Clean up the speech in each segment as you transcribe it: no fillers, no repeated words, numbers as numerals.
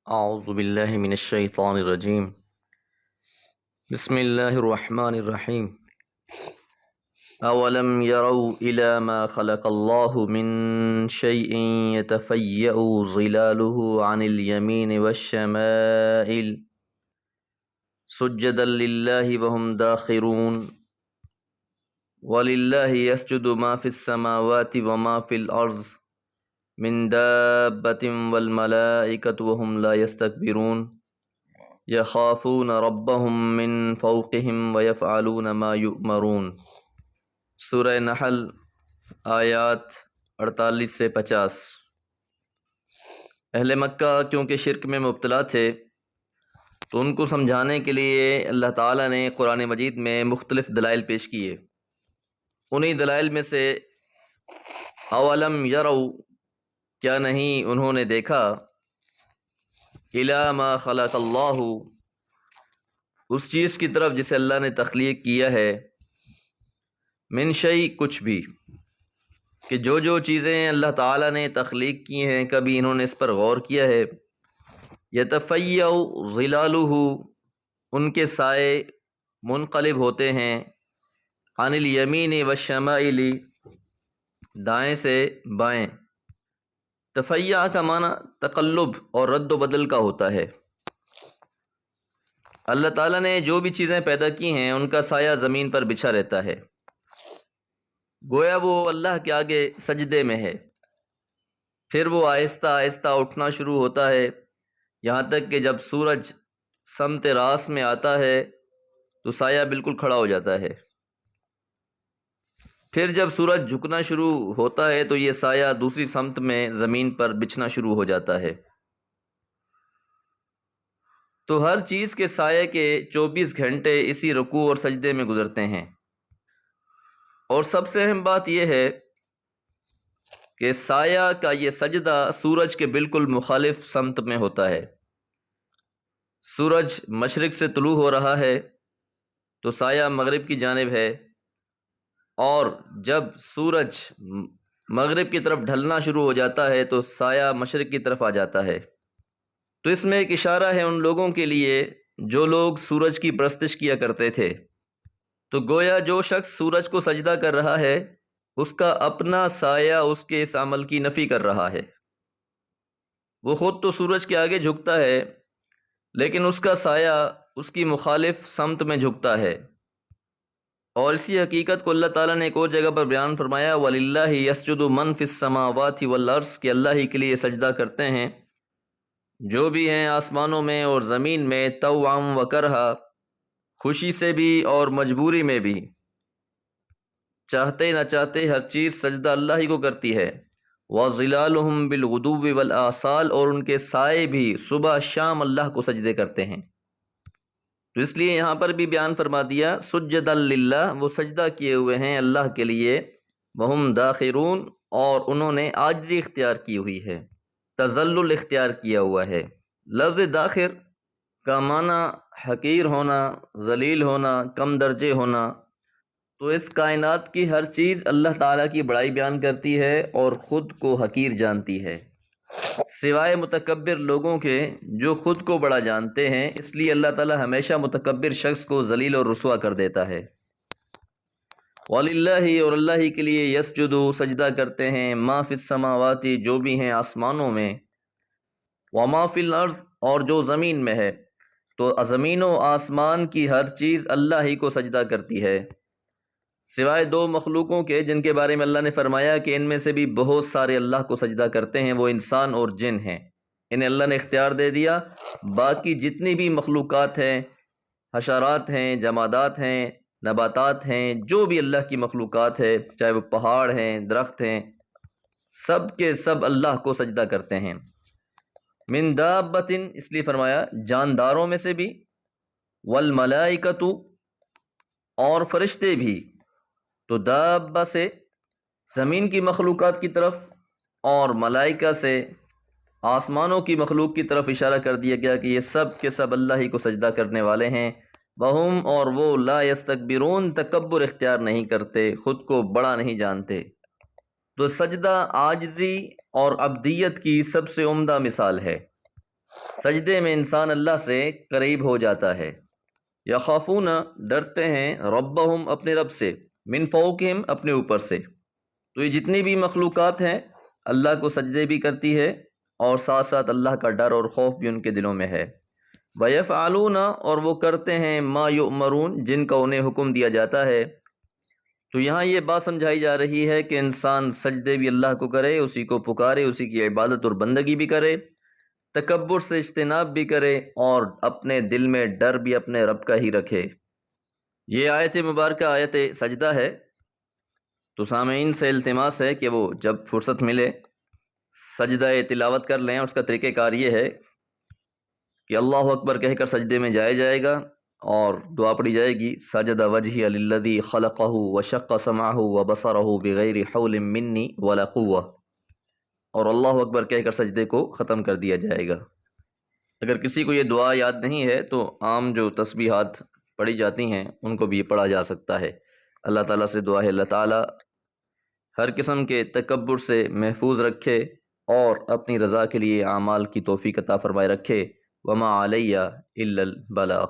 اعوذ باللہ من الشیطان الرجیم بسم اللہ الرحمن الرحیم اولم يروا الى ما خلق الله من شيء يتفيأ ظلاله عن اليمين والشمائل سجدا لله وهم داخرون ولله يسجد ما في السماوات وما في الأرض من دابة والملائكة وهم لا يستكبرون يخافون ربهم من فوقهم ويفعلون ما يؤمرون۔ سورہ نحل آیات 48 سے 50۔ اہل مکہ کیونکہ شرک میں مبتلا تھے تو ان کو سمجھانے کے لیے اللہ تعالیٰ نے قرآن مجید میں مختلف دلائل پیش کیے۔ انہی دلائل میں سے اولم یروا، کیا نہیں انہوں نے دیکھا، الی ما خلق اللہ، اس چیز کی طرف جسے اللہ نے تخلیق کیا ہے، من شیء، کچھ بھی، کہ جو جو چیزیں اللہ تعالیٰ نے تخلیق کی ہیں کبھی انہوں نے اس پر غور کیا ہے۔ یتفیأ ظلالہ، ان کے سائے منقلب ہوتے ہیں، عن الیمین والشمائل، دائیں سے بائیں۔ تفیع کا معنی تقلب اور رد و بدل کا ہوتا ہے۔ اللہ تعالیٰ نے جو بھی چیزیں پیدا کی ہیں ان کا سایہ زمین پر بچھا رہتا ہے، گویا وہ اللہ کے آگے سجدے میں ہے۔ پھر وہ آہستہ آہستہ اٹھنا شروع ہوتا ہے، یہاں تک کہ جب سورج سمت راس میں آتا ہے تو سایہ بالکل کھڑا ہو جاتا ہے۔ پھر جب سورج جھکنا شروع ہوتا ہے تو یہ سایہ دوسری سمت میں زمین پر بچھنا شروع ہو جاتا ہے۔ تو ہر چیز کے سائے کے 24 گھنٹے اسی رکوع اور سجدے میں گزرتے ہیں۔ اور سب سے اہم بات یہ ہے کہ سایہ کا یہ سجدہ سورج کے بالکل مخالف سمت میں ہوتا ہے۔ سورج مشرق سے طلوع ہو رہا ہے تو سایہ مغرب کی جانب ہے، اور جب سورج مغرب کی طرف ڈھلنا شروع ہو جاتا ہے تو سایہ مشرق کی طرف آ جاتا ہے۔ تو اس میں ایک اشارہ ہے ان لوگوں کے لیے جو لوگ سورج کی پرستش کیا کرتے تھے۔ تو گویا جو شخص سورج کو سجدہ کر رہا ہے اس کا اپنا سایہ اس کے اس عمل کی نفی کر رہا ہے۔ وہ خود تو سورج کے آگے جھکتا ہے لیکن اس کا سایہ اس کی مخالف سمت میں جھکتا ہے۔ اور اسی حقیقت کو اللہ تعالیٰ نے ایک اور جگہ پر بیان فرمایا، وَلِلَّهِ يَسْجُدُ مَن فِي السَّمَاوَاتِ وَالْأَرْضِ، کہ اللہ ہی کے لیے سجدہ کرتے ہیں جو بھی ہیں آسمانوں میں اور زمین میں، طوعاً وکرہا، خوشی سے بھی اور مجبوری میں بھی، چاہتے نہ چاہتے ہر چیز سجدہ اللہ ہی کو کرتی ہے۔ وَظِلَالُهُمْ بِالْغُدُوِّ وَالْآصَالِ، اور ان کے سائے بھی صبح شام اللہ کو سجدے کرتے ہیں۔ تو اس لیے یہاں پر بھی بیان فرما دیا سجدا للہ، وہ سجدہ کیے ہوئے ہیں اللہ کے لیے، وہم داخرون، اور انہوں نے عاجزی اختیار کی ہوئی ہے، تذلل اختیار کیا ہوا ہے۔ لفظ داخر کا معنی حقیر ہونا، ذلیل ہونا، کم درجے ہونا۔ تو اس کائنات کی ہر چیز اللہ تعالیٰ کی بڑائی بیان کرتی ہے اور خود کو حقیر جانتی ہے، سوائے متکبر لوگوں کے جو خود کو بڑا جانتے ہیں۔ اس لیے اللہ تعالیٰ ہمیشہ متکبر شخص کو ذلیل اور رسوا کر دیتا ہے۔ وَلِلَّهِ، اور اللہ ہی کے لیے، یسجد، سجدہ کرتے ہیں، ما فی السماوات، جو بھی ہیں آسمانوں میں، وما فی الارض، اور جو زمین میں ہے۔ تو زمین و آسمان کی ہر چیز اللہ ہی کو سجدہ کرتی ہے، سوائے دو مخلوقوں کے جن کے بارے میں اللہ نے فرمایا کہ ان میں سے بھی بہت سارے اللہ کو سجدہ کرتے ہیں، وہ انسان اور جن ہیں، انہیں اللہ نے اختیار دے دیا۔ باقی جتنی بھی مخلوقات ہیں، حشرات ہیں، جمادات ہیں، نباتات ہیں، جو بھی اللہ کی مخلوقات ہے، چاہے وہ پہاڑ ہیں، درخت ہیں، سب کے سب اللہ کو سجدہ کرتے ہیں۔ من دابۃ، اس لیے فرمایا جانداروں میں سے بھی، والملائکۃ، اور فرشتے بھی۔ تو دابہ سے زمین کی مخلوقات کی طرف اور ملائکہ سے آسمانوں کی مخلوق کی طرف اشارہ کر دیا گیا کہ یہ سب کے سب اللہ ہی کو سجدہ کرنے والے ہیں۔ وہم، اور وہ، لا یستکبرون، تکبر اختیار نہیں کرتے، خود کو بڑا نہیں جانتے۔ تو سجدہ عاجزی اور عبدیت کی سب سے عمدہ مثال ہے۔ سجدے میں انسان اللہ سے قریب ہو جاتا ہے۔ یخافون ڈرتے ہیں، ربہم اپنے رب سے، من فوقہم اپنے اوپر سے۔ تو یہ جتنی بھی مخلوقات ہیں اللہ کو سجدے بھی کرتی ہے اور ساتھ ساتھ اللہ کا ڈر اور خوف بھی ان کے دلوں میں ہے۔ وَيَفْعَلُونَ اور وہ کرتے ہیں ما یؤمرون جن کا انہیں حکم دیا جاتا ہے۔ تو یہاں یہ بات سمجھائی جا رہی ہے کہ انسان سجدے بھی اللہ کو کرے، اسی کو پکارے، اسی کی عبادت اور بندگی بھی کرے، تکبر سے اجتناب بھی کرے اور اپنے دل میں ڈر بھی اپنے رب کا ہی رکھے۔ یہ آیت مبارکہ آیت سجدہ ہے، تو سامعین سے التماس ہے کہ وہ جب فرصت ملے سجدہ تلاوت کر لیں۔ اس کا طریقہ کار یہ ہے کہ اللہ اکبر کہہ کر سجدے میں جایا جائے گا اور دعا پڑھی جائے گی، سجد وجہی للذی خلقہ وشق سمعہ وبصرہ بغیر حول منی ولا قوہ، اور اللہ اکبر کہہ کر سجدے کو ختم کر دیا جائے گا۔ اگر کسی کو یہ دعا یاد نہیں ہے تو عام جو تسبیحات پڑھی جاتی ہیں ان کو بھی پڑھا جا سکتا ہے۔ اللہ تعالیٰ سے دعا ہے اللہ تعالیٰ ہر قسم کے تکبر سے محفوظ رکھے اور اپنی رضا کے لیے اعمال کی توفیق عطا فرمائے رکھے۔ وما علیہ الا البلاغ۔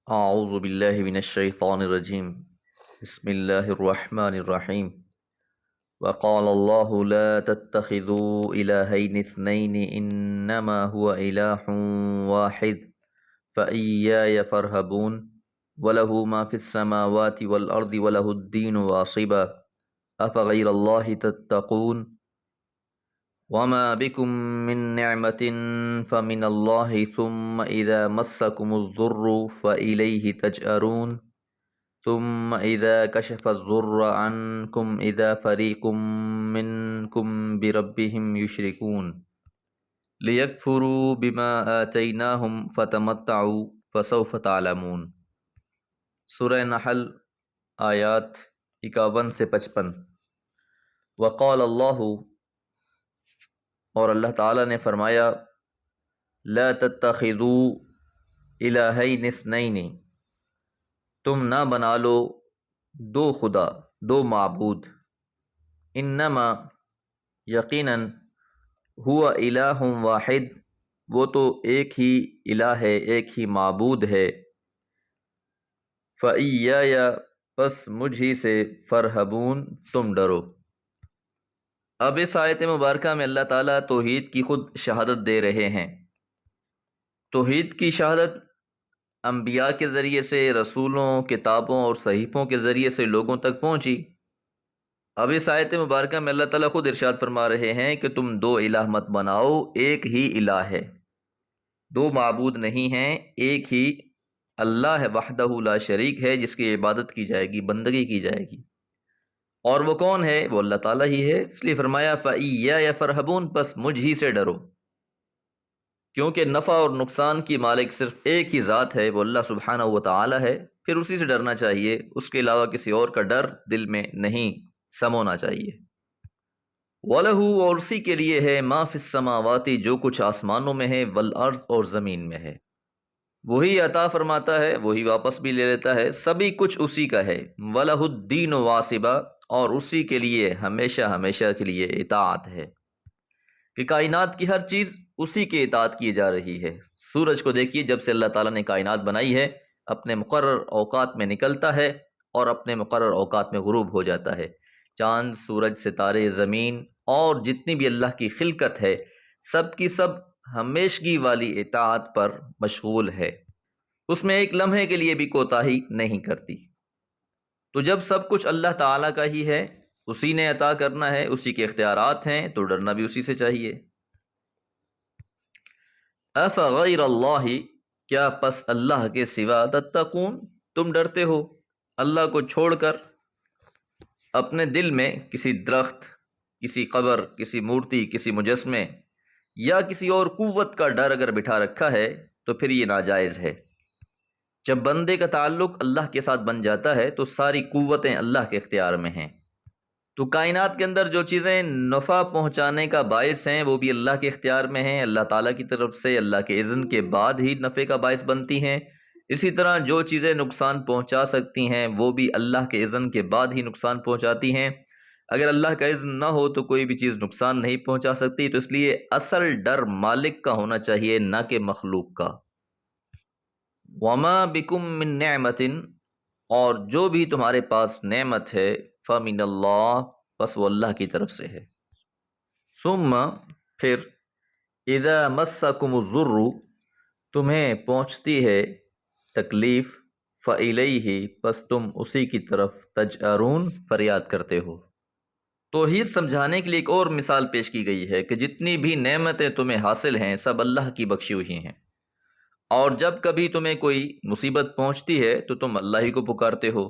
اعوذ باللہ من الشیطان الرجیم، بسم اللہ الرحمن الرحیم۔ وقال اللہ لا تتخذوا الہین اثنین انما هو الہ واحد فإیای فارہبون وَلَهُ مَا فِي السَّمَاوَاتِ وَالْأَرْضِ وَلَهُ الدِّينُ وَاصِبًا أَفَغَيْرَ اللَّهِ تَتَّقُونَ وَمَا بِكُم مِّن نِّعْمَةٍ فَمِنَ اللَّهِ ثُمَّ إِذَا مَسَّكُمُ الضُّرُّ فَإِلَيْهِ تَجْأَرُونَ ثُمَّ إِذَا كَشَفَ الضُّرَّ عَنكُمْ إِذَا فَرِيقٌ مِّنكُم بِرَبِّهِمْ يُشْرِكُونَ لِيَكْفُرُوا بِمَا آتَيْنَاهُمْ فَتَمَتَّعُوا فَسَوْفَ تَعْلَمُونَ۔ سورہ نحل آیات 51 سے 55۔ وقال اللہ اور اللہ تعالیٰ نے فرمایا، لا تتخذوا الہین اثنین تم نہ بنا لو دو خدا، دو معبود، انما یقیناً ہوا الہ واحد وہ تو ایک ہی الہ ہے، ایک ہی معبود ہے، فَإِيَّايَ پس مجھ ہی سے، فَارْہَبُونَ تم ڈرو۔ اب اس آیت مبارکہ میں اللہ تعالیٰ توحید کی خود شہادت دے رہے ہیں۔ توحید کی شہادت انبیاء کے ذریعے سے، رسولوں، کتابوں اور صحیفوں کے ذریعے سے لوگوں تک پہنچی۔ اب اس آیت مبارکہ میں اللہ تعالیٰ خود ارشاد فرما رہے ہیں کہ تم دو الہ مت بناؤ، ایک ہی الہ ہے، دو معبود نہیں ہیں، ایک ہی اللہ ہے، وحدہ لا شریک ہے، جس کی عبادت کی جائے گی، بندگی کی جائے گی۔ اور وہ کون ہے؟ وہ اللہ تعالیٰ ہی ہے۔ اس لیے فرمایا فَإِيَّايَ فَارْہَبُونَ پس مجھ ہی سے ڈرو، کیونکہ نفع اور نقصان کی مالک صرف ایک ہی ذات ہے، وہ اللہ سبحانہ و تعالیٰ ہے، پھر اسی سے ڈرنا چاہیے، اس کے علاوہ کسی اور کا ڈر دل میں نہیں سمونا چاہیے۔ وَلَهُ اور اسی کے لیے ہے، مَا فِي السَّمَاوَاتِ جو کچھ آسمانوں میں ہے، وَالْأَرْضِ اور زمین میں ہے، وہی عطا فرماتا ہے، وہی واپس بھی لے لیتا ہے، سبھی کچھ اسی کا ہے۔ وَلَهُ الدِّينُ وَاصِبًا اور اسی کے لیے ہمیشہ ہمیشہ کے لیے اطاعت ہے، کہ کائنات کی ہر چیز اسی کے اطاعت کی جا رہی ہے۔ سورج کو دیکھیے، جب سے اللہ تعالیٰ نے کائنات بنائی ہے اپنے مقرر اوقات میں نکلتا ہے اور اپنے مقرر اوقات میں غروب ہو جاتا ہے۔ چاند، سورج، ستارے، زمین اور جتنی بھی اللہ کی خلقت ہے، سب کی سب ہمیشگی والی اطاعت پر مشغول ہے، اس میں ایک لمحے کے لیے بھی کوتاہی نہیں کرتی۔ تو جب سب کچھ اللہ تعالیٰ کا ہی ہے، اسی نے عطا کرنا ہے، اسی کے اختیارات ہیں، تو ڈرنا بھی اسی سے چاہیے۔ افغیر اللہ کیا پس اللہ کے سوا تتقون تم ڈرتے ہو؟ اللہ کو چھوڑ کر اپنے دل میں کسی درخت، کسی قبر، کسی مورتی، کسی مجسمے یا کسی اور قوت کا ڈر اگر بٹھا رکھا ہے تو پھر یہ ناجائز ہے۔ جب بندے کا تعلق اللہ کے ساتھ بن جاتا ہے تو ساری قوتیں اللہ کے اختیار میں ہیں۔ تو کائنات کے اندر جو چیزیں نفع پہنچانے کا باعث ہیں وہ بھی اللہ کے اختیار میں ہیں، اللہ تعالیٰ کی طرف سے اللہ کے اذن کے بعد ہی نفع کا باعث بنتی ہیں۔ اسی طرح جو چیزیں نقصان پہنچا سکتی ہیں وہ بھی اللہ کے اذن کے بعد ہی نقصان پہنچاتی ہیں۔ اگر اللہ کا اذن نہ ہو تو کوئی بھی چیز نقصان نہیں پہنچا سکتی، تو اس لیے اصل ڈر مالک کا ہونا چاہیے، نہ کہ مخلوق کا۔ وما بکم من نعمت، اور جو بھی تمہارے پاس نعمت ہے، فمن اللہ، بس وہ اللہ کی طرف سے ہے۔ ثم، پھر، اذا مسکم الضر، تمہیں پہنچتی ہے تکلیف، فإلیہ، پس تم اسی کی طرف، تجأرون، فریاد کرتے ہو۔ توحید سمجھانے کے لیے ایک اور مثال پیش کی گئی ہے کہ جتنی بھی نعمتیں تمہیں حاصل ہیں سب اللہ کی بخشی ہوئی ہیں، اور جب کبھی تمہیں کوئی مصیبت پہنچتی ہے تو تم اللہ ہی کو پکارتے ہو۔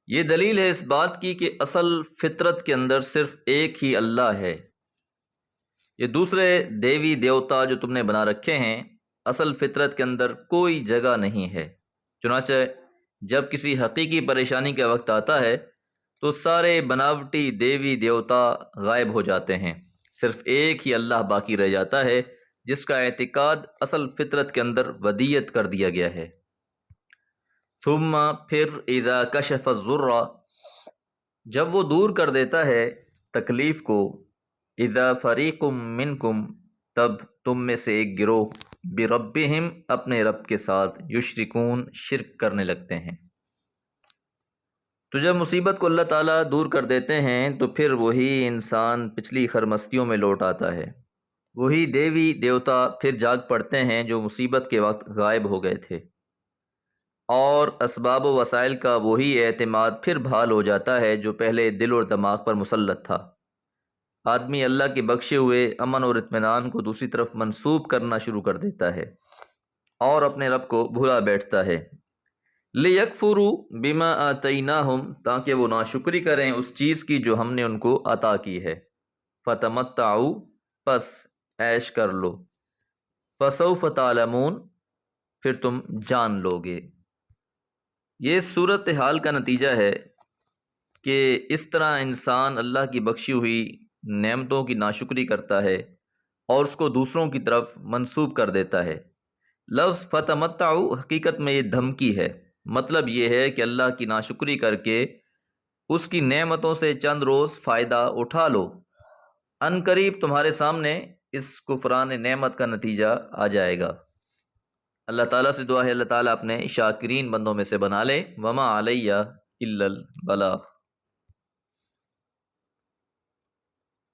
یہ دلیل ہے اس بات کی کہ اصل فطرت کے اندر صرف ایک ہی اللہ ہے۔ یہ دوسرے دیوی دیوتا جو تم نے بنا رکھے ہیں، اصل فطرت کے اندر کوئی جگہ نہیں ہے۔ چنانچہ جب کسی حقیقی پریشانی کا وقت آتا ہے تو سارے بناوٹی دیوی دیوتا غائب ہو جاتے ہیں، صرف ایک ہی اللہ باقی رہ جاتا ہے، جس کا اعتقاد اصل فطرت کے اندر ودیت کر دیا گیا ہے۔ ثم، پھر، اذا کشف الضر، جب وہ دور کر دیتا ہے تکلیف کو، اذا فریق منکم، تب تم میں سے ایک گروہ، بربہم، اپنے رب کے ساتھ، یشرکون، شرک کرنے لگتے ہیں۔ تو جب مصیبت کو اللہ تعالیٰ دور کر دیتے ہیں تو پھر وہی انسان پچھلی خرمستیوں میں لوٹ آتا ہے، وہی دیوی دیوتا پھر جاگ پڑتے ہیں جو مصیبت کے وقت غائب ہو گئے تھے، اور اسباب و وسائل کا وہی اعتماد پھر بحال ہو جاتا ہے جو پہلے دل اور دماغ پر مسلط تھا۔ آدمی اللہ کے بخشے ہوئے امن اور اطمینان کو دوسری طرف منسوب کرنا شروع کر دیتا ہے اور اپنے رب کو بھلا بیٹھتا ہے۔ لِيَكْفُرُوا بِمَا آتَيْنَاهُمْ، تاکہ وہ ناشکری کریں اس چیز کی جو ہم نے ان کو عطا کی ہے۔ فَتَمَتَّعُوا، پس عیش کر لو۔ فَسَوْفَ تَعْلَمُونَ، پھر تم جان لو گے۔ یہ صورتحال کا نتیجہ ہے کہ اس طرح انسان اللہ کی بخشی ہوئی نعمتوں کی ناشکری کرتا ہے اور اس کو دوسروں کی طرف منسوب کر دیتا ہے۔ لفظ فتمتعوا حقیقت میں یہ دھمکی ہے، مطلب یہ ہے کہ اللہ کی ناشکری کر کے اس کی نعمتوں سے چند روز فائدہ اٹھا لو، ان قریب تمہارے سامنے اس کفران نعمت کا نتیجہ آ جائے گا۔ اللہ تعالیٰ سے دعا ہے اللہ تعالیٰ اپنے شاکرین بندوں میں سے بنا لے۔ وما علیہ الا البلاغ۔